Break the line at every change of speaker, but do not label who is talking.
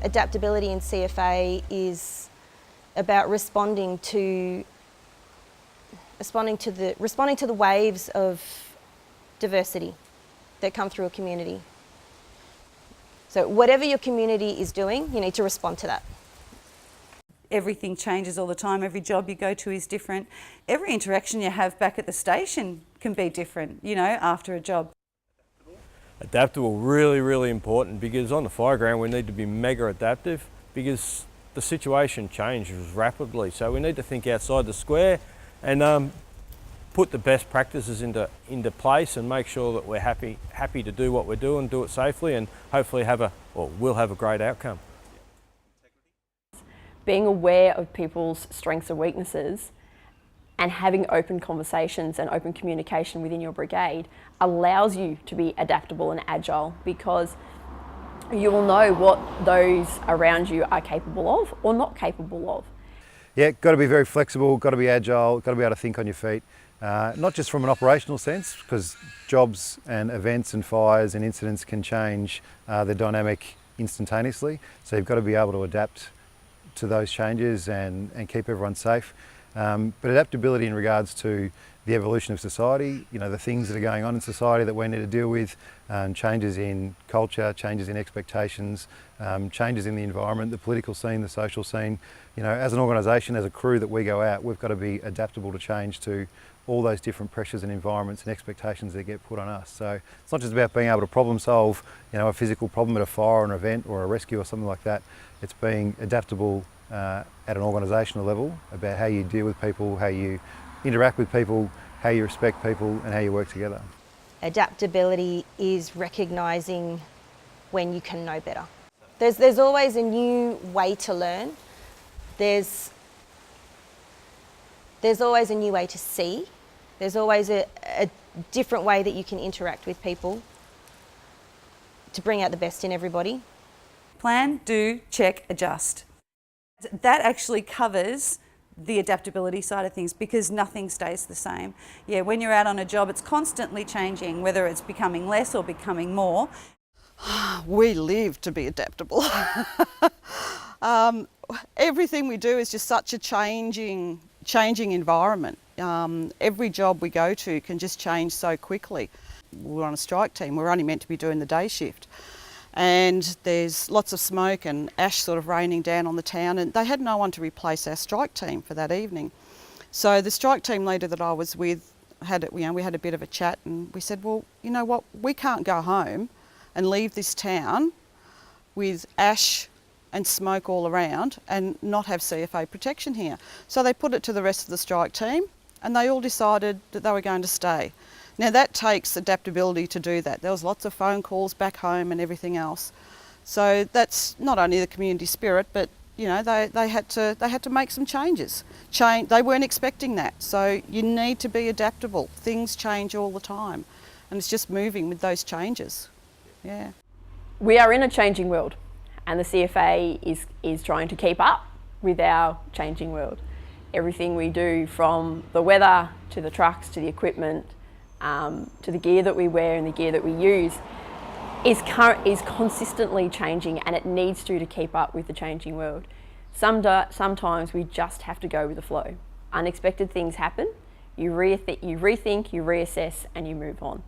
Adaptability in CFA is about responding to the waves of diversity that come through a community. So whatever your community is doing, you need to respond to that.
Everything changes all the time. Every job you go to is different. Every interaction you have back at the station can be different, you know, after a job.
Adaptable, really, really important, because on the fire ground we need to be mega adaptive because the situation changes rapidly. So we need to think outside the square and put the best practices into place and make sure that we're happy to do what we're doing, do it safely, and hopefully we'll have a great outcome.
Being aware of people's strengths and weaknesses and having open conversations and open communication within your brigade allows you to be adaptable and agile, because you will know what those around you are capable of or not capable of.
Yeah, got to be very flexible, got to be agile, got to be able to think on your feet. Not just from an operational sense, because jobs and events and fires and incidents can change the dynamic instantaneously. So you've got to be able to adapt to those changes and keep everyone safe. But adaptability in regards to the evolution of society, you know, the things that are going on in society that we need to deal with, changes in culture, changes in expectations, changes in the environment, the political scene, the social scene. You know, as an organisation, as a crew that we go out, we've got to be adaptable to change to all those different pressures and environments and expectations that get put on us. So it's not just about being able to problem solve, you know, a physical problem at a fire or an event or a rescue or something like that. It's being adaptable at an organisational level about how you deal with people, how you interact with people, how you respect people and how you work together.
Adaptability is recognising when you can know better. There's always a new way to learn. There's always a new way to see. There's always a different way that you can interact with people to bring out the best in everybody.
Plan, do, check, adjust. That actually covers the adaptability side of things, because nothing stays the same. Yeah, when you're out on a job, it's constantly changing, whether it's becoming less or becoming more.
We live to be adaptable. Everything we do is just such a changing environment. Every job we go to can just change so quickly. We're on a strike team, we're only meant to be doing the day shift. And there's lots of smoke and ash sort of raining down on the town, and they had no one to replace our strike team for that evening. So the strike team leader that I was with, we had a bit of a chat, and we said, well, you know what, we can't go home and leave this town with ash and smoke all around and not have CFA protection here. So they put it to the rest of the strike team, and they all decided that they were going to stay. Now that takes adaptability to do that. There was lots of phone calls back home and everything else. So that's not only the community spirit, but you know, they had to make some changes. They weren't expecting that. So you need to be adaptable. Things change all the time, and it's just moving with those changes. Yeah.
We are in a changing world, and the CFA is trying to keep up with our changing world. Everything we do, from the weather to the trucks to the equipment, to the gear that we wear and the gear that we use, is consistently changing, and it needs to keep up with the changing world. Sometimes we just have to go with the flow. Unexpected things happen, you rethink, you reassess, and you move on.